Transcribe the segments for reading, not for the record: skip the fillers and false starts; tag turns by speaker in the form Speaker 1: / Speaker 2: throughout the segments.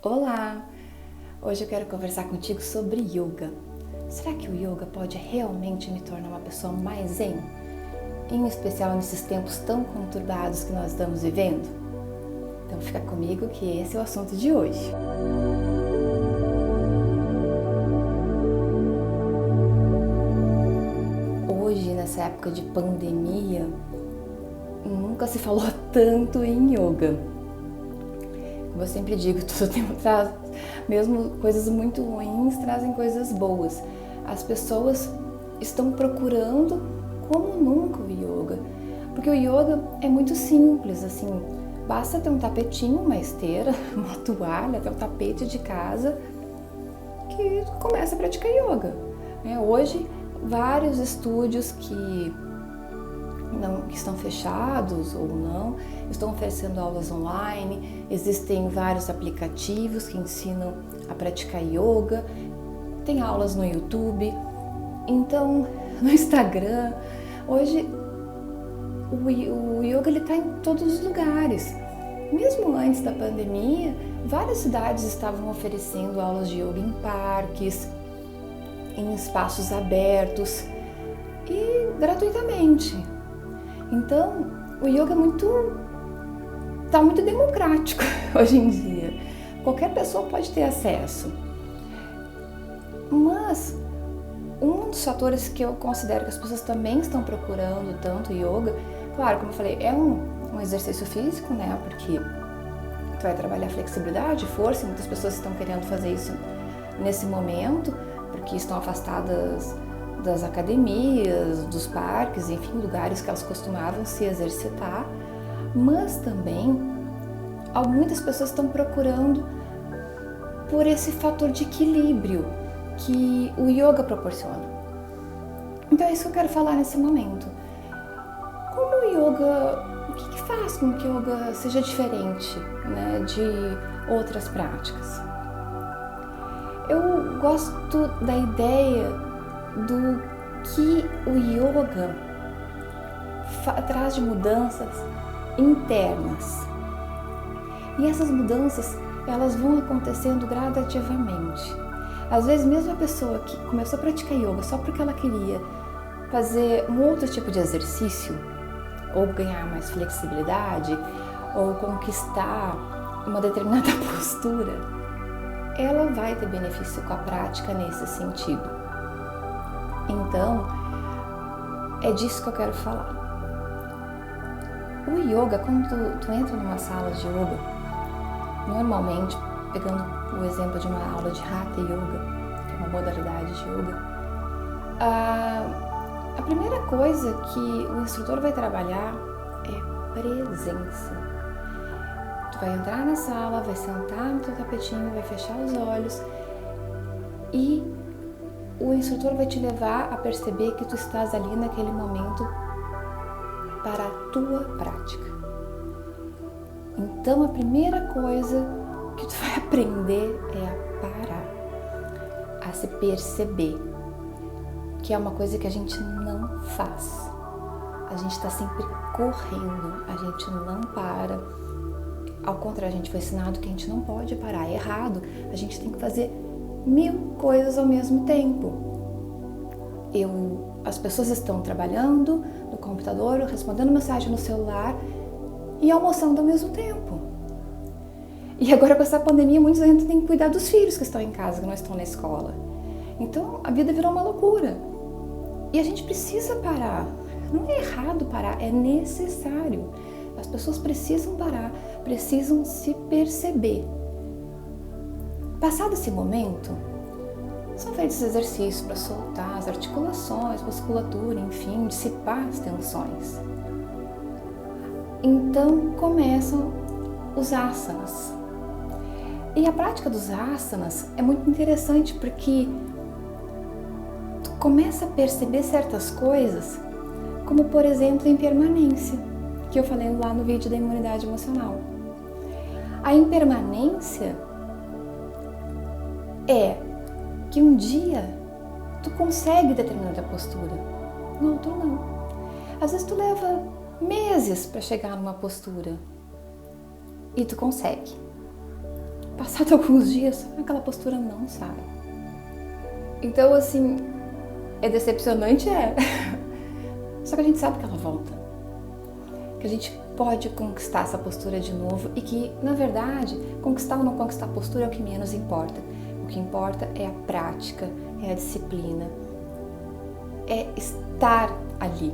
Speaker 1: Olá! Hoje eu quero conversar contigo sobre yoga. Será que o yoga pode realmente me tornar uma pessoa mais zen? Em especial nesses tempos tão conturbados que nós estamos vivendo? Então fica comigo que esse é o assunto de hoje. Hoje, nessa época de pandemia, nunca se falou tanto em yoga. Como eu sempre digo, todo tempo traz, mesmo coisas muito ruins, trazem coisas boas. As pessoas estão procurando como nunca o yoga, porque o yoga é muito simples, assim, basta ter um tapetinho, uma esteira, uma toalha, ter um tapete de casa que começa a praticar yoga. Hoje, vários estúdios que estão fechados ou não, estão oferecendo aulas online, existem vários aplicativos que ensinam a praticar yoga, tem aulas no YouTube, então no Instagram. Hoje o yoga está em todos os lugares. Mesmo antes da pandemia, várias cidades estavam oferecendo aulas de yoga em parques, em espaços abertos e gratuitamente. Então, o yoga está muito democrático hoje em dia. Qualquer pessoa pode ter acesso. Mas, um dos fatores que eu considero que as pessoas também estão procurando tanto yoga, claro, como eu falei, é um exercício físico, né? Porque tu vai trabalhar flexibilidade, força, e muitas pessoas estão querendo fazer isso nesse momento, porque estão afastadas das academias, dos parques, enfim, lugares que elas costumavam se exercitar, mas também muitas pessoas estão procurando por esse fator de equilíbrio que o yoga proporciona. Então é isso que eu quero falar nesse momento. Como o yoga, o que faz com que o yoga seja diferente, né, de outras práticas? Eu gosto da ideia do que o yoga traz de mudanças internas. E essas mudanças, elas vão acontecendo gradativamente. Às vezes, mesmo a pessoa que começou a praticar yoga só porque ela queria fazer um outro tipo de exercício, ou ganhar mais flexibilidade, ou conquistar uma determinada postura, ela vai ter benefício com a prática nesse sentido. Então, é disso que eu quero falar. O yoga, quando tu entra numa sala de yoga, normalmente, pegando o exemplo de uma aula de Hatha Yoga, que é uma modalidade de yoga, a primeira coisa que o instrutor vai trabalhar é presença. Tu vai entrar na sala, vai sentar no teu tapetinho, vai fechar os olhos e o instrutor vai te levar a perceber que tu estás ali naquele momento para a tua prática. Então a primeira coisa que tu vai aprender é a parar, a se perceber, que é uma coisa que a gente não faz. A gente está sempre correndo, a gente não para. Ao contrário, a gente foi ensinado que a gente não pode parar, é errado. A gente tem que fazer 1000 coisas ao mesmo tempo. As pessoas estão trabalhando no computador, respondendo mensagem no celular e almoçando ao mesmo tempo. E agora com essa pandemia, muitos ainda têm que cuidar dos filhos que estão em casa, que não estão na escola. Então a vida virou uma loucura. E a gente precisa parar. Não é errado parar, é necessário. As pessoas precisam parar, precisam se perceber. Passado esse momento, são feitos exercícios para soltar as articulações, musculatura, enfim, dissipar as tensões. Então começam os asanas. E a prática dos asanas é muito interessante porque tu começa a perceber certas coisas, como por exemplo a impermanência, que eu falei lá no vídeo da imunidade emocional. A impermanência é que um dia tu consegue determinada postura, no outro não. Às vezes tu leva meses para chegar numa postura e tu consegue. passado alguns dias, aquela postura não sai. Então, assim, é decepcionante, é. Só que a gente sabe que ela volta. Que a gente pode conquistar essa postura de novo e que, na verdade, conquistar ou não conquistar a postura é o que menos importa. O que importa é a prática, é a disciplina, é estar ali,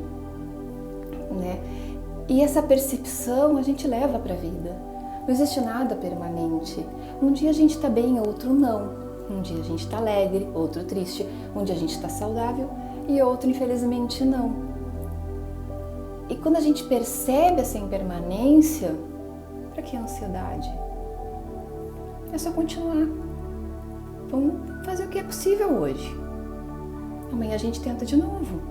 Speaker 1: né? E essa percepção a gente leva para a vida. Não existe nada permanente. Um dia a gente está bem, outro não. Um dia a gente está alegre, outro triste. Um dia a gente está saudável e outro, infelizmente, não. E quando a gente percebe essa impermanência, para que ansiedade? É só continuar. Vamos fazer o que é possível hoje. Amanhã a gente tenta de novo.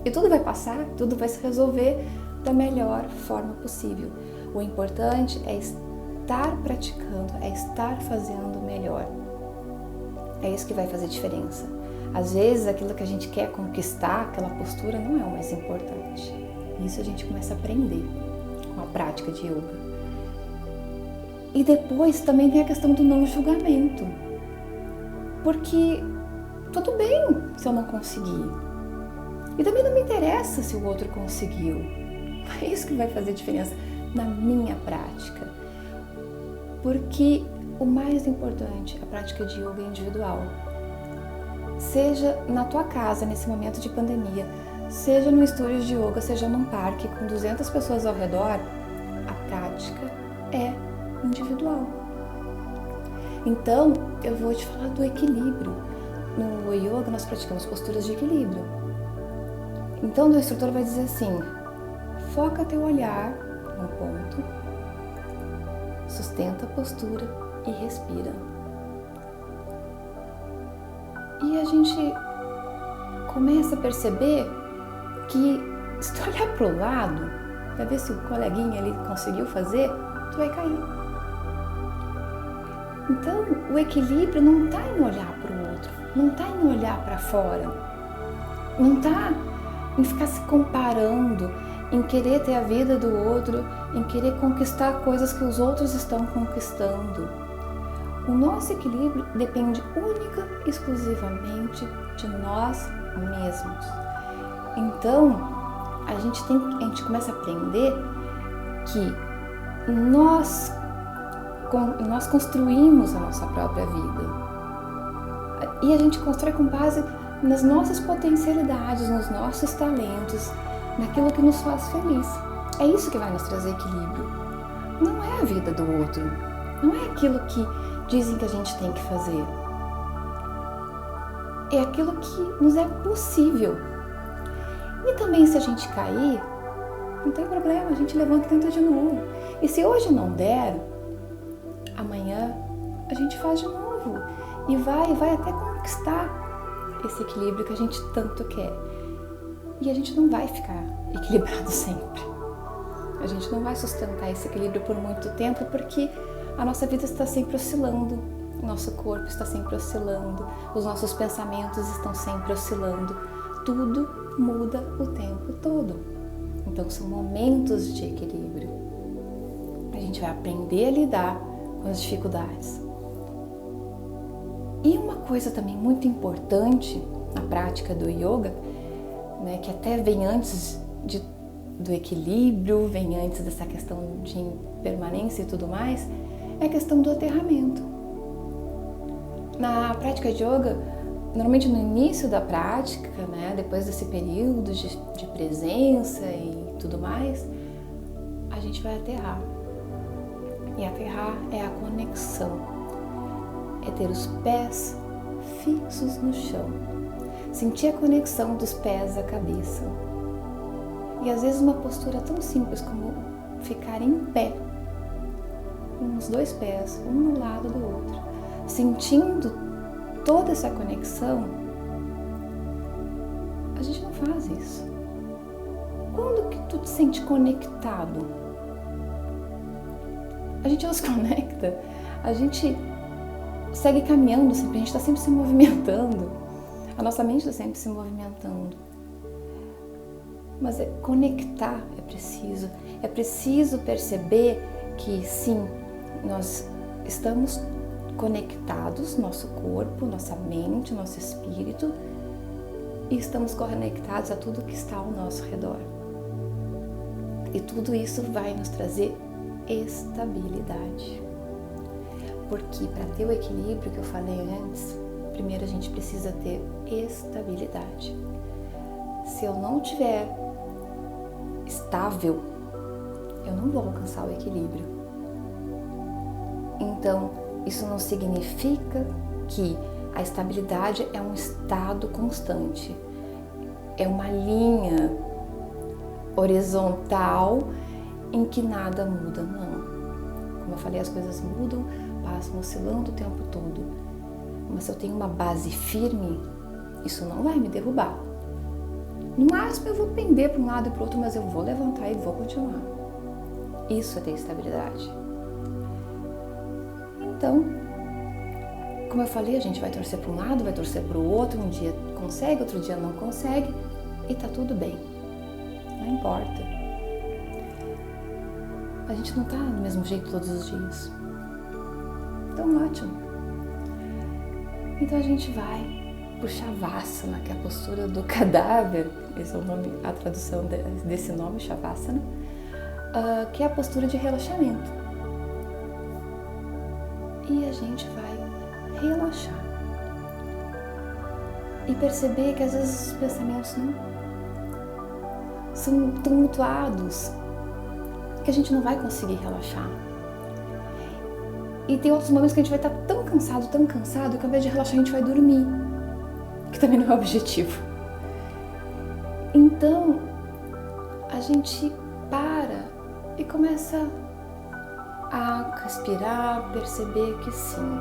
Speaker 1: E tudo vai passar, tudo vai se resolver da melhor forma possível. O importante é estar praticando, é estar fazendo melhor. É isso que vai fazer diferença. Às vezes aquilo que a gente quer conquistar, aquela postura, não é o mais importante. Isso a gente começa a aprender com a prática de yoga. E depois também tem a questão do não julgamento. Porque tudo bem se eu não conseguir. E também não me interessa se o outro conseguiu. É isso que vai fazer diferença na minha prática. Porque o mais importante, a prática de yoga é individual. Seja na tua casa, nesse momento de pandemia, seja num estúdio de yoga, seja num parque com 200 pessoas ao redor, a prática é individual. Então, eu vou te falar do equilíbrio. No yoga, nós praticamos posturas de equilíbrio. Então, o instrutor vai dizer assim, foca teu olhar no ponto, sustenta a postura e respira. E a gente começa a perceber que se tu olhar para o lado, para ver se o coleguinha ali conseguiu fazer, tu vai cair. Então, o equilíbrio não está em olhar para o outro, não está em olhar para fora, não está em ficar se comparando, em querer ter a vida do outro, em querer conquistar coisas que os outros estão conquistando. O nosso equilíbrio depende única e exclusivamente de nós mesmos. Então, a gente começa a aprender que nós construímos a nossa própria vida. E a gente constrói com base nas nossas potencialidades, nos nossos talentos, naquilo que nos faz feliz. É isso que vai nos trazer equilíbrio. Não é a vida do outro. Não é aquilo que dizem que a gente tem que fazer. É aquilo que nos é possível. E também se a gente cair, não tem problema, a gente levanta e tenta de novo. E se hoje não der, amanhã a gente faz de novo. E vai até conquistar esse equilíbrio que a gente tanto quer. E a gente não vai ficar equilibrado sempre. A gente não vai sustentar esse equilíbrio por muito tempo porque a nossa vida está sempre oscilando, o nosso corpo está sempre oscilando, os nossos pensamentos estão sempre oscilando. Tudo muda o tempo todo. Então são momentos de equilíbrio. A gente vai aprender a lidar com as dificuldades. E uma coisa também muito importante na prática do yoga, né, que até vem antes do equilíbrio, vem antes dessa questão de impermanência e tudo mais, é a questão do aterramento. Na prática de yoga, normalmente no início da prática, né, depois desse período de presença e tudo mais, a gente vai aterrar. E aterrar é a conexão, é ter os pés fixos no chão, sentir a conexão dos pés à cabeça. E às vezes uma postura tão simples como ficar em pé, com os dois pés, um no lado do outro, sentindo toda essa conexão, a gente não faz isso. Quando que tu te sente conectado? A gente não se conecta, a gente segue caminhando sempre, a gente está sempre se movimentando, a nossa mente está sempre se movimentando. Mas conectar é preciso perceber que sim, nós estamos conectados, nosso corpo, nossa mente, nosso espírito, e estamos conectados a tudo que está ao nosso redor. E tudo isso vai nos trazer estabilidade. Porque para ter o equilíbrio que eu falei antes, primeiro a gente precisa ter estabilidade. Se eu não tiver estável, eu não vou alcançar o equilíbrio. Então, isso não significa que a estabilidade é um estado constante, é uma linha horizontal em que nada muda, não. Como eu falei, as coisas mudam, passam oscilando o tempo todo. Mas se eu tenho uma base firme, isso não vai me derrubar. No máximo eu vou pender para um lado e para o outro, mas eu vou levantar e vou continuar. Isso é ter estabilidade. Então, como eu falei, a gente vai torcer para um lado, vai torcer para o outro, um dia consegue, outro dia não consegue, e tá tudo bem. Não importa. A gente não tá do mesmo jeito todos os dias. Então, ótimo. Então a gente vai pro Shavasana, que é a postura do cadáver, esse é o nome, a tradução desse nome, Shavasana, que é a postura de relaxamento. E a gente vai relaxar. E perceber que às vezes os pensamentos não são tumultuados, que a gente não vai conseguir relaxar. E tem outros momentos que a gente vai estar tão cansado, que ao invés de relaxar a gente vai dormir, que também não é o objetivo. Então, a gente para e começa a respirar, perceber que sim,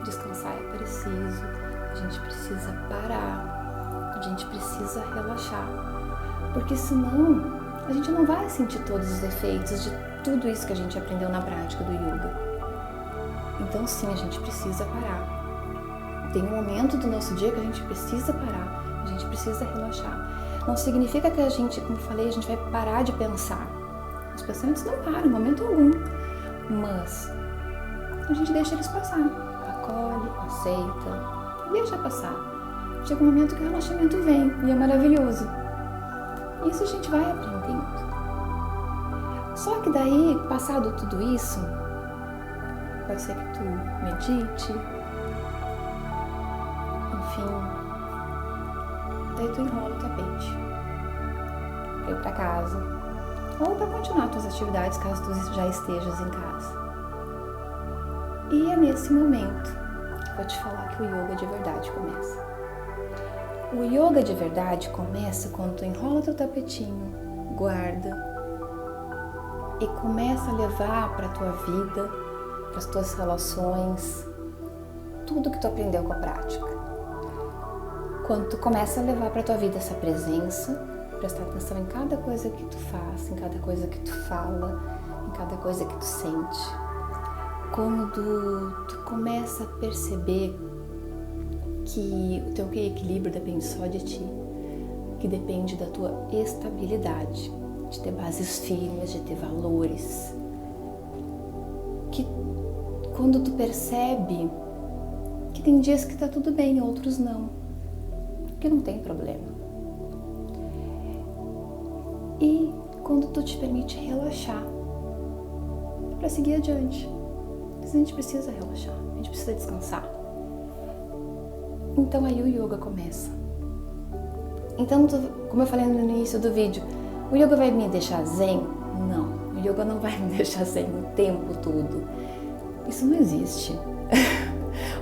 Speaker 1: descansar é preciso, a gente precisa parar, a gente precisa relaxar, porque senão a gente não vai sentir todos os efeitos de tudo isso que a gente aprendeu na prática do yoga. Então sim, a gente precisa parar. Tem um momento do nosso dia que a gente precisa parar, a gente precisa relaxar. Não significa que a gente, como eu falei, a gente vai parar de pensar. Os pensamentos não param em momento algum, mas a gente deixa eles passar. Acolhe, aceita, deixa passar. Chega um momento que o relaxamento vem e é maravilhoso. Isso a gente vai aprendendo. Só que daí, passado tudo isso, pode ser que tu medite, enfim, daí tu enrola o tapete pra ir pra casa ou pra continuar tuas atividades caso tu já estejas em casa. E é nesse momento que eu vou te falar que o yoga de verdade começa. O yoga de verdade começa quando tu enrola teu tapetinho, guarda e começa a levar pra tua vida, para as tuas relações, tudo que tu aprendeu com a prática. Quando tu começa a levar para a tua vida essa presença, prestar atenção em cada coisa que tu faz, em cada coisa que tu fala, em cada coisa que tu sente. Quando tu começa a perceber que o teu equilíbrio depende só de ti, que depende da tua estabilidade, de ter bases firmes, de ter valores, que quando tu percebe que tem dias que tá tudo bem, outros não, que não tem problema. E quando tu te permite relaxar para seguir adiante. Mas a gente precisa relaxar, a gente precisa descansar. Então aí o yoga começa. Então, como eu falei no início do vídeo, o yoga vai me deixar zen? Não, o yoga não vai me deixar zen o tempo todo. Isso não existe.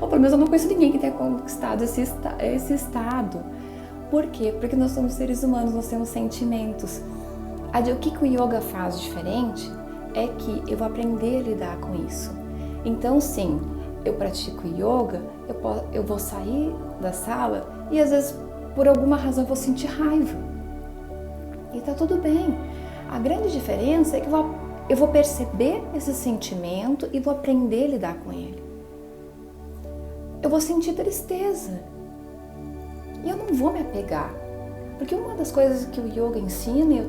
Speaker 1: Ou pelo menos eu não conheço ninguém que tenha conquistado esse estado. Por quê? Porque nós somos seres humanos, nós temos sentimentos. O que o yoga faz diferente é que eu vou aprender a lidar com isso. Então sim, eu pratico yoga, eu vou sair da sala e às vezes por alguma razão eu vou sentir raiva. E tá tudo bem. A grande diferença é que eu vou perceber esse sentimento e vou aprender a lidar com ele. Eu vou sentir tristeza. E eu não vou me apegar. Porque uma das coisas que o yoga ensina,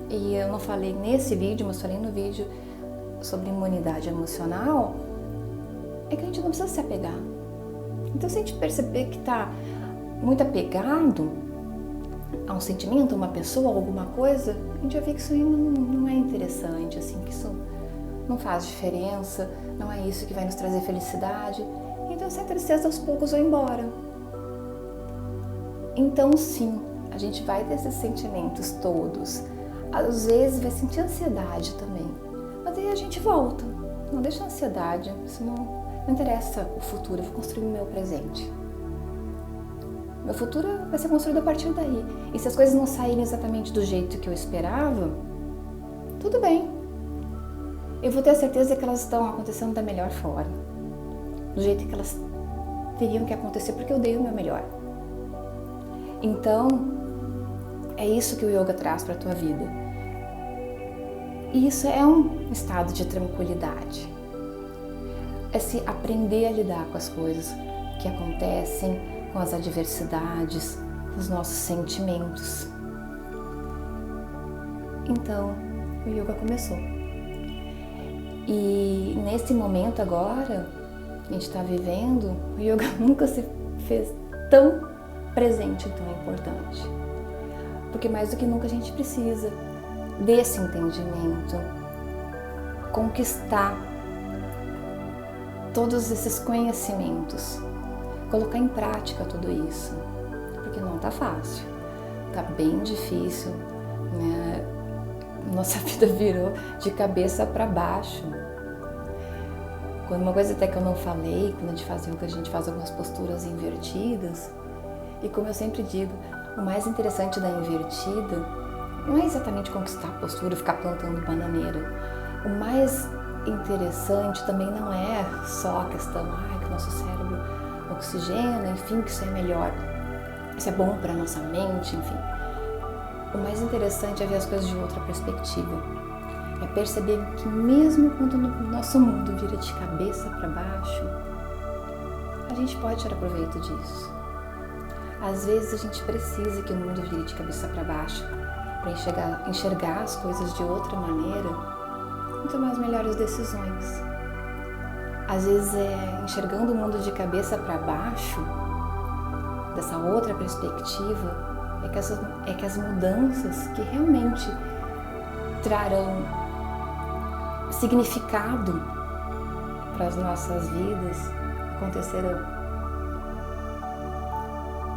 Speaker 1: e eu não falei nesse vídeo, mas falei no vídeo sobre imunidade emocional, é que a gente não precisa se apegar. Então, se a gente perceber que está muito apegado a um sentimento, a uma pessoa, a alguma coisa, a gente vai ver que isso aí não é interessante, assim, que isso não faz diferença, não é isso que vai nos trazer felicidade. Então, essa tristeza aos poucos vai embora. Então, sim, a gente vai ter esses sentimentos todos. Às vezes vai sentir ansiedade também, mas aí a gente volta. Não deixa a ansiedade, isso não interessa o futuro, eu vou construir o meu presente. Meu futuro vai ser construído a partir daí. E se as coisas não saírem exatamente do jeito que eu esperava, tudo bem. Eu vou ter a certeza que elas estão acontecendo da melhor forma, do jeito que elas teriam que acontecer, porque eu dei o meu melhor. Então, é isso que o yoga traz para a tua vida. E isso é um estado de tranquilidade. É se aprender a lidar com as coisas que acontecem, com as adversidades, com os nossos sentimentos. Então, o yoga começou. E nesse momento agora, que a gente está vivendo, o yoga nunca se fez tão presente, tão importante. Porque mais do que nunca a gente precisa desse entendimento, conquistar todos esses conhecimentos, colocar em prática tudo isso, porque não tá fácil, tá bem difícil, né? Nossa vida virou de cabeça para baixo. Uma coisa até que eu não falei, quando a gente faz yoga, a gente faz algumas posturas invertidas, e como eu sempre digo, o mais interessante da invertida não é exatamente conquistar a postura, ficar plantando bananeira. O mais interessante também não é só a questão que o nosso cérebro oxigena, enfim, que isso é melhor, isso é bom para a nossa mente, enfim. O mais interessante é ver as coisas de outra perspectiva. É perceber que mesmo quando o nosso mundo vira de cabeça para baixo, a gente pode tirar proveito disso. Às vezes a gente precisa que o mundo vire de cabeça para baixo para enxergar as coisas de outra maneira e tomar as melhores decisões. Às vezes enxergando o mundo de cabeça para baixo, dessa outra perspectiva, é que as mudanças que realmente trarão significado para as nossas vidas acontecerão.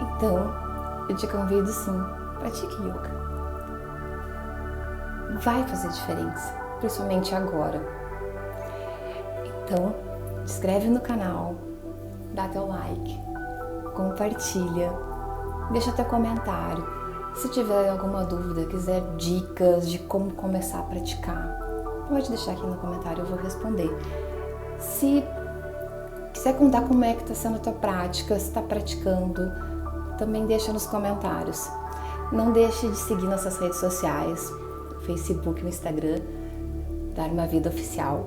Speaker 1: Então, eu te convido sim, pratique yoga. Vai fazer diferença, principalmente agora. Então, se inscreve no canal, dá teu like, compartilha, deixa teu comentário. Se tiver alguma dúvida, quiser dicas de como começar a praticar, pode deixar aqui no comentário, eu vou responder. Se quiser contar como é que está sendo a tua prática, se está praticando, também deixa nos comentários. Não deixe de seguir nossas redes sociais, Facebook e Instagram, Dharma Vida Oficial,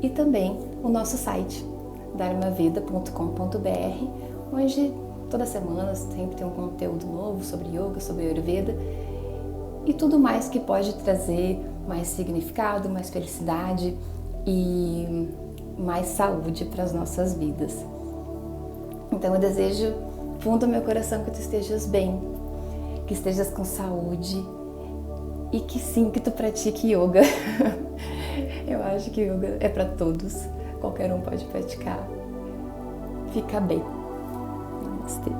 Speaker 1: e também o nosso site, dharmavida.com.br, onde toda semana sempre tem um conteúdo novo sobre yoga, sobre Ayurveda e tudo mais que pode trazer mais significado, mais felicidade e mais saúde para as nossas vidas. Então eu desejo fundo do meu coração que tu estejas bem, que estejas com saúde e que sim, que tu pratique yoga. Eu acho que yoga é para todos, qualquer um pode praticar. Fica bem. Namastê.